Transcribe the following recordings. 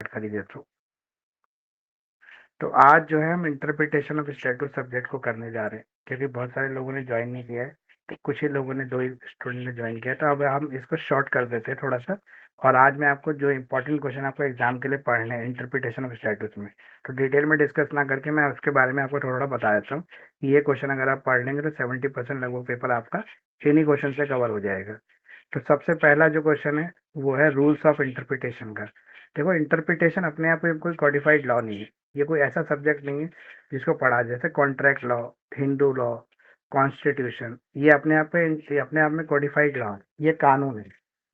कर ही देता हूँ। तो आज जो है हम इंटरप्रिटेशन ऑफ स्टैट्यूट सब्जेक्ट को करने जा रहे हैं, क्योंकि बहुत सारे लोगों ने ज्वाइन नहीं किया है, तो कुछ ही लोगों ने, 2 ही स्टूडेंट ने ज्वाइन किया, तो अब हम इसको शॉर्ट कर देते हैं थोड़ा सा। और आज मैं आपको जो इंपॉर्टेंट क्वेश्चन आपको एग्जाम के लिए पढ़ने हैं इंटरप्रिटेशन ऑफ स्टैट्यूट में, तो डिटेल में डिस्कस ना करके मैं उसके बारे में आपको थोड़ा बता देता हूँ कि ये क्वेश्चन अगर आप पढ़ लेंगे तो 70% लगभग पेपर आपका इन्हीं क्वेश्चन से कवर हो जाएगा। तो सबसे पहला जो क्वेश्चन है वो है रूल्स ऑफ इंटरप्रिटेशन का। देखो, इंटरप्रिटेशन अपने आप में कोई कॉडिफाइड लॉ नहीं है, ये कोई ऐसा सब्जेक्ट नहीं है जिसको पढ़ा, जैसे contract law, Hindu law, constitution, ये अपने आप में कॉडिफाइड लॉ है, ये कानून है।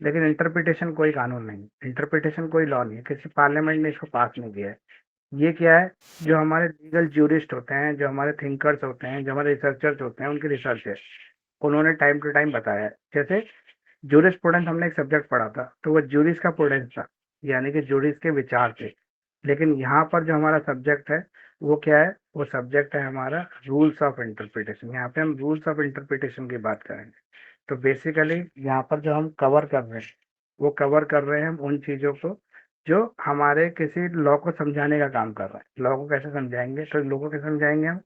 लेकिन इंटरप्रिटेशन कोई कानून नहीं, इंटरप्रिटेशन कोई लॉ नहीं है, किसी पार्लियामेंट ने इसको पास नहीं किया है। ये क्या है, जो हमारे लीगल ज्यूरिस्ट होते हैं, जो हमारे थिंकर्स होते हैं, जो हमारे रिसर्चर्स होते हैं, उनकी रिसर्च है, उन्होंने टाइम टू टाइम बताया है। जैसे जूरिस्प्रूडेंस हमने एक सब्जेक्ट पढ़ा था, तो वो जूरिस का प्रूडेंस था, यानी कि जूरिस के विचार थे। लेकिन यहाँ पर जो हमारा सब्जेक्ट है वो क्या है, वो सब्जेक्ट है हमारा रूल्स ऑफ इंटरप्रिटेशन। यहाँ पे हम रूल्स ऑफ इंटरप्रिटेशन की बात करेंगे। तो बेसिकली यहाँ पर जो हम कवर कर रहे हैं, वो कवर कर रहे हैं हम उन चीजों को जो हमारे किसी लॉ को समझाने का काम कर रहा है। लॉ को कैसे समझाएंगे, तो लॉ को कैसे समझाएंगे हम,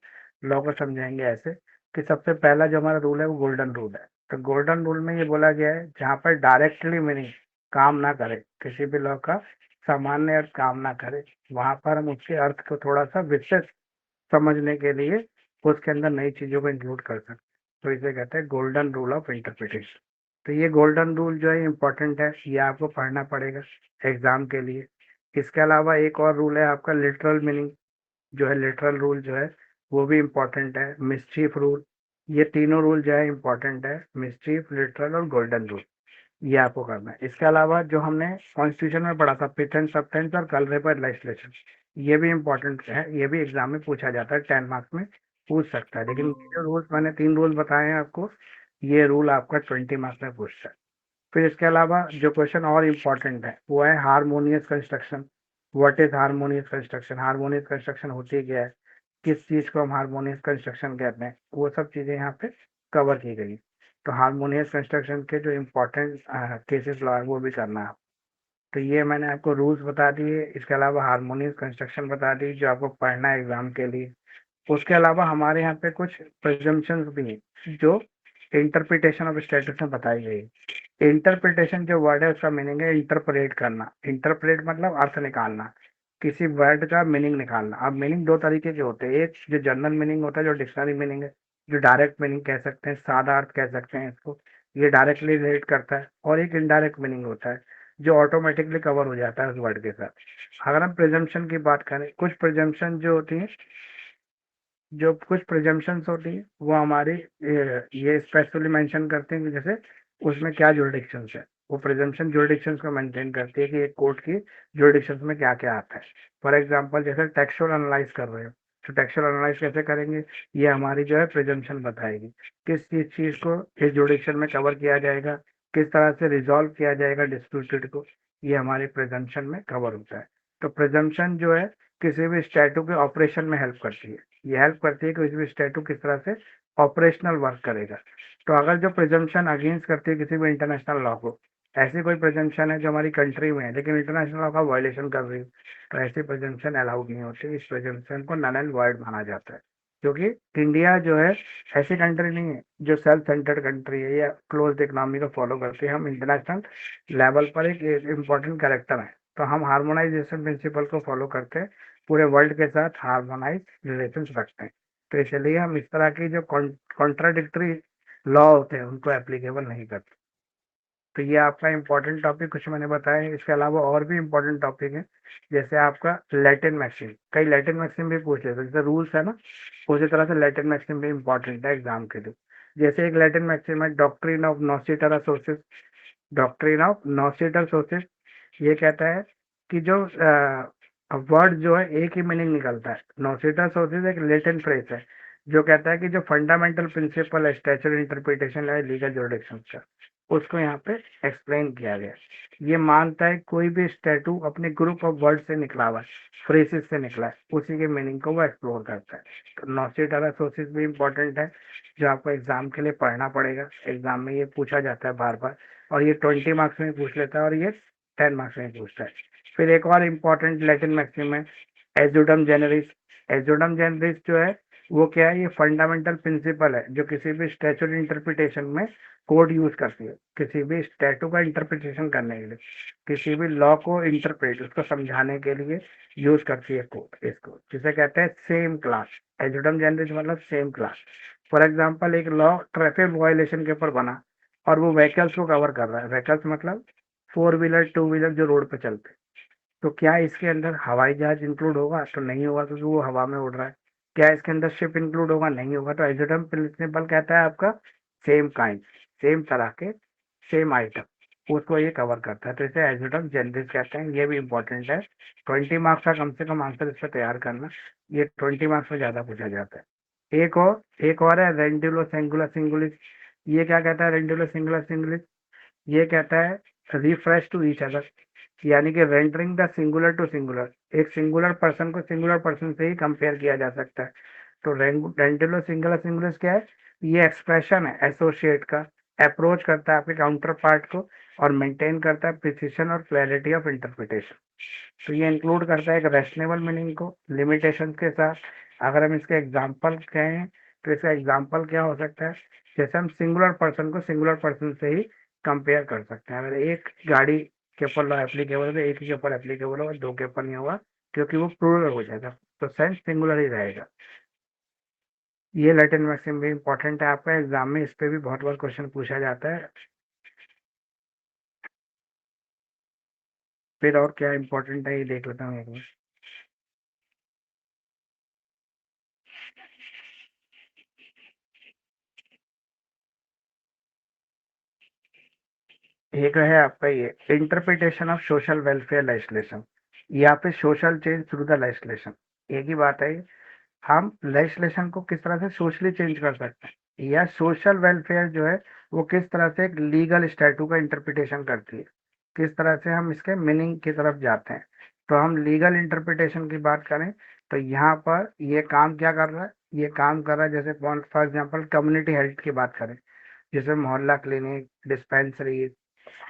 लॉ को समझाएंगे ऐसे कि सबसे पहला जो हमारा रूल है वो गोल्डन रूल है। तो गोल्डन रूल में ये बोला गया है, जहाँ पर डायरेक्टली मीनिंग काम ना करे, किसी भी लॉ का सामान्य अर्थ काम ना करे, वहां पर हम उसके अर्थ को थोड़ा सा विशेष समझने के लिए उसके अंदर नई चीजों को इंक्लूड कर सकते हैं। तो इसे कहते हैं गोल्डन रूल ऑफ इंटरप्रिटेशन। तो ये गोल्डन रूल जो है इम्पोर्टेंट है, ये आपको पढ़ना पड़ेगा एग्जाम के लिए। इसके अलावा एक और रूल है आपका लिटरल मीनिंग, जो है लिटरल रूल जो है वो भी इम्पोर्टेंट है। मिस्चीफ रूल, ये तीनों रूल जो है इम्पोर्टेंट है, मिस्चीफ, लिटरल और गोल्डन रूल, ये आपको करना है। इसके अलावा जो हमने कॉन्स्टिट्यूशन में पढ़ा था, प्रीटेंस, सबटेंस और कल्पेबल लेजिस्लेशन, ये भी इम्पोर्टेंट है, ये भी एग्जाम में पूछा जाता है, 10 मार्क्स में पूछ सकता है। लेकिन ये जो रूल्स मैंने 3 रूल बताए हैं आपको, ये रूल आपका 20 मार्क्स में पूछता है। फिर इसके अलावा जो क्वेश्चन और इम्पोर्टेंट है वो है harmonious construction. What is harmonious construction, harmonious construction होती क्या है, किस चीज को हम हारमोनियस कंस्ट्रक्शन कहते हैं, वो सब चीजें यहाँ पे कवर की गई। तो हारमोनियस कंस्ट्रक्शन के जो इम्पोर्टेंट केसेस लॉ है वो भी करना है। तो ये मैंने आपको रूल्स बता दिए, इसके अलावा हारमोनियस कंस्ट्रक्शन बता दी जो आपको पढ़ना है एग्जाम के लिए। उसके अलावा हमारे यहाँ पे कुछ प्रिजम्पशंस भी हैं जो इंटरप्रिटेशन ऑफ स्टेटस में बताई गई। इंटरप्रिटेशन जो वर्ड है उसका मीनिंग है इंटरप्रेट करना। इंटरप्रेट मतलब अर्थ निकालना, किसी वर्ड का मीनिंग निकालना। अब मीनिंग 2 तरीके के होते हैं, एक जो जनरल मीनिंग होता है, जो डिक्शनरी मीनिंग है, जो डायरेक्ट मीनिंग कह सकते हैं, सादा अर्थ कह सकते हैं इसको, ये डायरेक्टली रिलेट करता है। और एक इनडायरेक्ट मीनिंग होता है जो ऑटोमेटिकली कवर हो जाता है उस वर्ड के साथ। अगर हम प्रिजम्पशन की बात करें, कुछ प्रिजम्पशन जो होती है, जो कुछ प्रिजम्पशंस होती है वो हमारी ये स्पेसिफिकली मेंशन करते हैं कि जैसे उसमें क्या जुरिडिक्शंस है। वो प्रिजम्पशन जुरिडिक्शंस को मेंटेन करती है कि एक कोर्ट की जुरिडिक्शंस में क्या क्या आता है। फॉर एग्जांपल जैसे टेक्सचुअल एनालाइज कर रहे हो, तो टेक्सचुअल एनालाइज कैसे करेंगे, ये हमारी जो है प्रिजम्पशन बताएगी किस चीज चीज को इस जुरिडिक्शन में कवर किया जाएगा, किस तरह से रिजॉल्व किया जाएगा डिस्प्यूटेड को, ये हमारी प्रिजम्पशन में कवर होता है। तो प्रिजम्पशन जो है किसी भी स्टैटू के ऑपरेशन में हेल्प करती है, ये हेल्प करती है कि किसी भी स्टैटू किस तरह से ऑपरेशनल वर्क करेगा। तो अगर जो प्रिजम्पशन अगेंस्ट करती है किसी भी इंटरनेशनल लॉ को, ऐसी कोई प्रिजम्पशन है जो हमारी कंट्री में है लेकिन इंटरनेशनल लॉ का वायलेशन कर रही है, तो ऐसी प्रिजम्पशन अलाउड नहीं होती। इस प्रिजम्पशन को नल एंड वॉइड माना जाता है, क्योंकि इंडिया जो है ऐसी कंट्री नहीं है जो सेल्फ सेंटर्ड कंट्री है या क्लोज्ड इकोनॉमी को फॉलो करती है। हम इंटरनेशनल लेवल पर एक इम्पोर्टेंट कैरेक्टर है, तो हम हार्मोनाइजेशन प्रिंसिपल को फॉलो करते हैं, पूरे वर्ल्ड के साथ हार्मोनाइज रिलेशन रखते हैं। तो इसलिए हम इस तरह की जो कॉन्ट्राडिक्टरी लॉ होते हैं उनको एप्लीकेबल नहीं करते। तो ये आपका इम्पोर्टेंट टॉपिक कुछ मैंने बताया। इसके अलावा और भी इम्पोर्टेंट टॉपिक है, जैसे आपका लैटिन मैक्सिम, कई लैटिन मैक्सिम भी पूछ लेते हैं, जैसे रूल्स है ना, उसी तरह से लैटिन मैक्सिम भी इम्पोर्टेंट है एग्जाम के लिए। जैसे एक लैटिन मैक्सिम है, doctrine of noscitur sources. Doctrine of noscitur sources ये कहता है कि जो वर्ड जो है एक ही मीनिंग निकलता है। नॉसिटर सोर्सेज एक लेटिन फ्रेज है जो कहता है कि जो फंडामेंटल प्रिंसिपल है स्टैचुटरी इंटरप्रिटेशन है लीगल जुरिडिक्शन का, उसको यहाँ पे एक्सप्लेन किया गया। ये मानता है कोई भी स्टैटू अपने ग्रुप ऑफ वर्ड से निकला हुआ है, फ्रेसेस से निकला है, उसी के मीनिंग को वो एक्सप्लोर करता है। तो नॉसिटर सोर्सेज भी इंपॉर्टेंट है जो आपको एग्जाम के लिए पढ़ना पड़ेगा। एग्जाम में ये पूछा जाता है बार बार, और ये 20 मार्क्स में पूछ लेता है, और ये 10 मार्क्स में पूछता है। फिर एक और इम्पोर्टेंट लैटिन मैक्सिम है, एजुडम जेनरिस। एजुडम जेनरिस जो है वो क्या है, ये फंडामेंटल प्रिंसिपल है जो किसी भी स्टैट्यूट इंटरप्रिटेशन में कोड यूज करती है, किसी भी स्टैट्यू का इंटरप्रिटेशन करने के लिए, किसी भी लॉ को इंटरप्रेट उसको समझाने के लिए यूज करती है कोड, इसको जिसे कहते हैं सेम क्लास। एजुडम जेनरिस मतलब सेम क्लास। फॉर एग्जाम्पल एक लॉ ट्रैफिक वायलेशन के ऊपर बना और वो व्हीकल्स को कवर कर रहा है, व्हीकल्स मतलब 4 व्हीलर 2 व्हीलर जो रोड पे चलते हैं, तो क्या इसके अंदर हवाई जहाज इंक्लूड होगा? तो नहीं होगा क्योंकि वो हवा में उड़ रहा है। क्या इसके अंदर शिप इंक्लूड होगा? नहीं होगा। तो एजोडम प्रिंसिपल कहता है आपका सेम काइंड, सेम तरह के, सेम आइटम, उसको ये कवर करता है, तो इसे एजोडम जेनरिस कहते हैं। ये भी इंपॉर्टेंट है, 20 मार्क्स का कम से कम आंसर इस पर तैयार करना, ये 20 मार्क्स में ज्यादा पूछा जाता है। एक और है रेंडुलो सिंगुलर सिंगुलिस। ये क्या कहता है रेंडुलो सिंगुलर सिंगुलिस? ये कहता है रिफ्रेश टू ईच अदर, यानी कि rendering the singular to singular, एक सिंगुलर पर्सन को सिंगुलर पर्सन से ही कंपेयर किया जा सकता है। तो रेंडुलो सिंगुलर सिंगुलर क्या है? ये एक्सप्रेशन है एसोसिएट का, अप्रोच करता है आपके काउंटर पार्ट को और मेंटेन करता है प्रिसिशन और क्लैरिटी ऑफ इंटरप्रिटेशन। तो ये इंक्लूड करता है एक रैशनेबल मीनिंग को लिमिटेशन के साथ। अगर हम इसके एग्जाम्पल कहें तो इसका एग्जाम्पल क्या हो सकता है? जैसे हम सिंगुलर पर्सन को सिंगुलर पर्सन से ही कंपेयर कर सकते हैं। अगर एक गाड़ी के ऊपर लॉ एप्लीकेबल है तो एक ही के ऊपर एप्लीकेबल होगा, दो के ऊपर नहीं होगा, क्योंकि वो प्लूरल हो जाएगा, तो सेंस सिंगुलर ही रहेगा। ये लैटिन मैक्सिम भी इंपॉर्टेंट है, आपका एग्जाम में इस पे भी बहुत बार क्वेश्चन पूछा जाता है। फिर और क्या इंपॉर्टेंट है ये देख लेता हूँ एक बार। एक है आपका ये interpretation of social welfare legislation, या फिर social change through the legislation. एक ही बात है, हम लेजिस्लेशन को किस तरह से सोशली चेंज कर सकते हैं, या सोशल वेलफेयर जो है वो किस तरह से एक लीगल स्टैटू का इंटरप्रिटेशन करती है, किस तरह से हम इसके मीनिंग की तरफ जाते हैं। तो हम लीगल इंटरप्रिटेशन की बात करें तो यहाँ पर ये काम क्या कर रहा है, ये काम कर रहा है जैसे फॉर एग्जाम्पल कम्युनिटी हेल्थ की बात करें, जैसे मोहल्ला clinic, dispensary,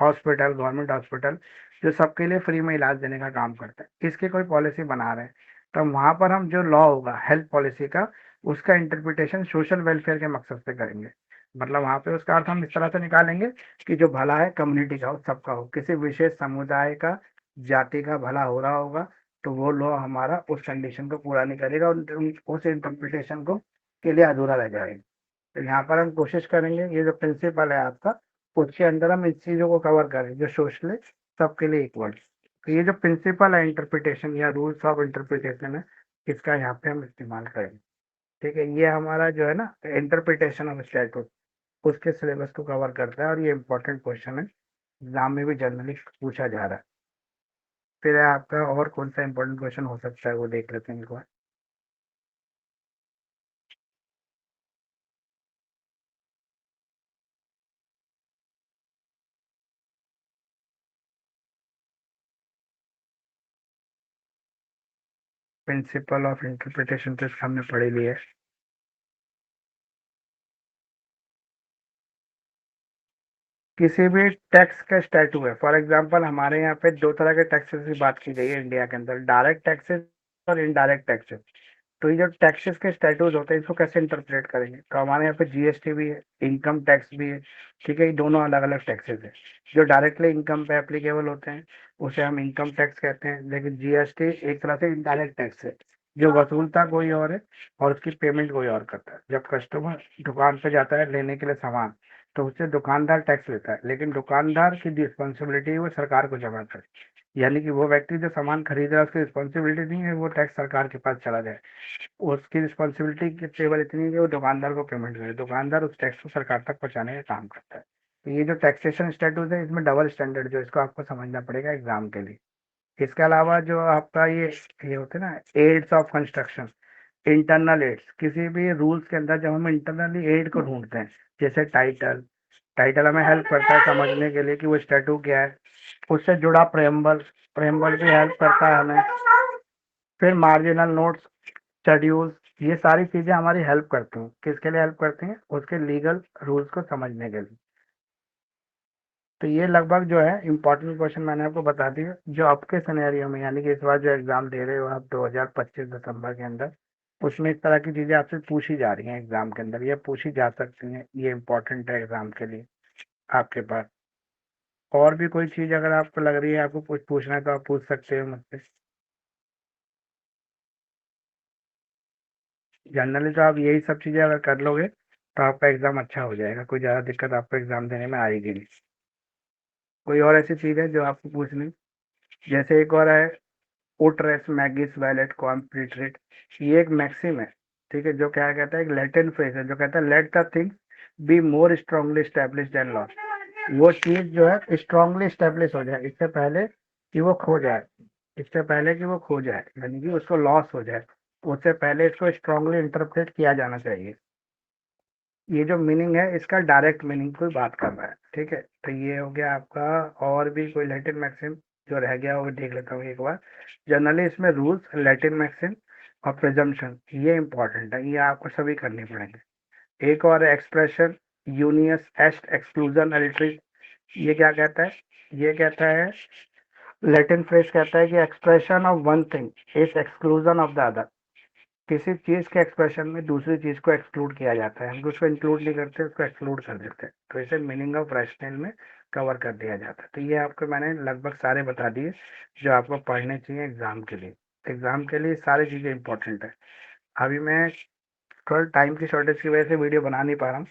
hospital, government hospital, जो सबके लिए फ्री में इलाज देने का काम करता है, इसकी कोई पॉलिसी बना रहे हैं, तो वहां पर हम जो लॉ होगा हेल्थ पॉलिसी का, उसका इंटरप्रिटेशन सोशल वेलफेयर के मकसद से करेंगे। मतलब वहां पे उसका अर्थ हम इस तरह से निकालेंगे कि जो भला है कम्युनिटी का हो, सबका हो, किसी विशेष समुदाय का, जाति का भला हो रहा होगा, तो वो लॉ हमारा उस कंडीशन को पूरा नहीं करेगा और उस इंटरप्रिटेशन को के लिए अधूरा रह जाएगा। तो यहाँ पर हम कोशिश करेंगे ये जो प्रिंसिपल है आपका, उसके अंदर हम इस चीजों को कवर करें जो सोशल सबके लिए इक्वल। तो ये जो प्रिंसिपल है इंटरप्रिटेशन या रूल्स ऑफ इंटरप्रिटेशन है, इसका यहाँ पे हम इस्तेमाल करेंगे। ठीक है, ये हमारा जो है ना इंटरप्रिटेशन ऑफ स्टैट्यूट, उसके सिलेबस को कवर करता है और ये इंपॉर्टेंट क्वेश्चन है, एग्जाम में भी जनरली पूछा जा रहा है। फिर है आपका और कौन सा इंपॉर्टेंट क्वेश्चन हो सकता है वो देख लेते हैं एक बार। प्रिंसिपल ऑफ इंटरप्रिटेशन तो इसका हमने पढ़ ही लिया है। किसी भी टैक्स का स्टैटू है, फॉर एग्जांपल हमारे यहाँ पे दो तरह के टैक्सेस की बात की गई है इंडिया के अंदर, डायरेक्ट टैक्सेस और इनडायरेक्ट टैक्सेस। तो ये जो टैक्सेस के स्टैटूज होते हैं इसको कैसे इंटरप्रेट करेंगे? तो हमारे यहाँ पे जीएसटी भी है, इनकम टैक्स भी है। ठीक है, ये दोनों अलग अलग टैक्सेस है। जो डायरेक्टली इनकम पे एप्लीकेबल होते हैं उसे हम इनकम टैक्स कहते हैं, लेकिन जीएसटी एक तरह से इनडायरेक्ट टैक्स है, जो वसूलता कोई और है और उसकी पेमेंट कोई और करता है। जब कस्टमर दुकान पे जाता है लेने के लिए सामान, तो उससे दुकानदार टैक्स लेता है, लेकिन दुकानदार की रिस्पॉन्सिबिलिटी वो सरकार को जमा करे, यानी कि वो व्यक्ति जो सामान खरीद रहा है उसकी रिस्पॉन्सिबिलिटी नहीं है वो टैक्स सरकार के पास चला जाए, उसकी रिस्पॉन्सिबिलिटी केवल इतनी है कि वो दुकानदार को पेमेंट करे, दुकानदार उस टैक्स को सरकार तक पहुंचाने का काम करता है। तो ये जो टैक्सेशन स्टेटस है इसमें डबल स्टैंडर्ड जो इसको आपको समझना पड़ेगा एग्जाम के लिए। इसके अलावा जो आपका ये होते हैं ना aids of construction, internal aids, किसी भी रूल्स के अंदर जब हम इंटरनली एड को ढूंढते हैं, जैसे टाइटल, टाइटल हमें हेल्प करता है समझने के लिए कि वो स्टैटू क्या है, उससे जुड़ा प्रेम्बल, प्रेम्बल भी हेल्प करता है हमें। फिर मार्जिनल नोट्स, शेड्यूल्स, ये सारी चीजें हमारी हेल्प करती हैं, किसके लिए हेल्प करती हैं? उसके लीगल रूल्स को समझने के लिए। तो ये लगभग जो है इम्पोर्टेंट क्वेश्चन मैंने आपको बता दिए, जो आपके सिनेरियो में यानी कि इस बार जो एग्जाम दे रहे हो आप 2025 दिसंबर के अंदर, उसमें इस तरह की चीजें आपसे पूछी जा रही हैं एग्जाम के अंदर, ये पूछी जा सकती हैं, ये इम्पोर्टेंट है एग्जाम के लिए आपके पास। और भी कोई चीज अगर आपको लग रही है आपको कुछ पूछना है तो आप पूछ सकते हो मुझसे। जनरली तो आप यही सब चीजें अगर कर लोगे तो आपका एग्जाम अच्छा हो जाएगा, कोई ज्यादा दिक्कत आपको एग्जाम देने में आएगी नहीं। कोई और ऐसी चीज है जो आपको पूछनी? जैसे एक और है, उट रेस मैगिस वैलेट कॉम्प्लीटरेट, ये एक मैक्सिम है, ठीक है, जो क्या कहता है, एक लैटिन फ्रेज है जो कहता है let the things be more strongly establish than lost. वो चीज जो है स्ट्रांगली स्टैब्लिश हो जाए इससे पहले कि वो खो जाए, इससे पहले कि वो खो जाए यानी कि उसको लॉस हो जाए, उससे पहले इसको स्ट्रांगली इंटरप्रेट किया जाना चाहिए। ये जो मीनिंग है इसका डायरेक्ट मीनिंग कोई बात कर रहा है, ठीक है। तो ये हो गया आपका। और भी कोई लैटिन मैक्सिम जो रह गया वो देख लेता हूँ एक बार। जनरली इसमें रूल्स, लैटिन मैक्सिम और प्रिजम्पशन, ये इंपॉर्टेंट है, ये आपको सभी करनी पड़ेंगे। एक और एक्सप्रेशन, यूनियस एस्ट एक्सक्लूजन एलिट्री, ये क्या कहता है? ये कहता है, लैटिन फ्रेज कहता है कि expression of one thing is exclusion of the other. किसी चीज के एक्सप्रेशन में दूसरी चीज को एक्सक्लूड किया जाता है, हम उसको इंक्लूड नहीं करते, उसको एक्सक्लूड कर देते हैं, तो इसे मीनिंग ऑफ रैशनल में कवर कर दिया जाता है। तो ये आपको मैंने लगभग सारे बता दिए जो आपको पढ़ने चाहिए एग्जाम के लिए। एग्जाम के लिए सारी चीजें इंपॉर्टेंट है। अभी मैं थोड़ा टाइम की शॉर्टेज की वजह से वीडियो बना नहीं पा रहा हूँ,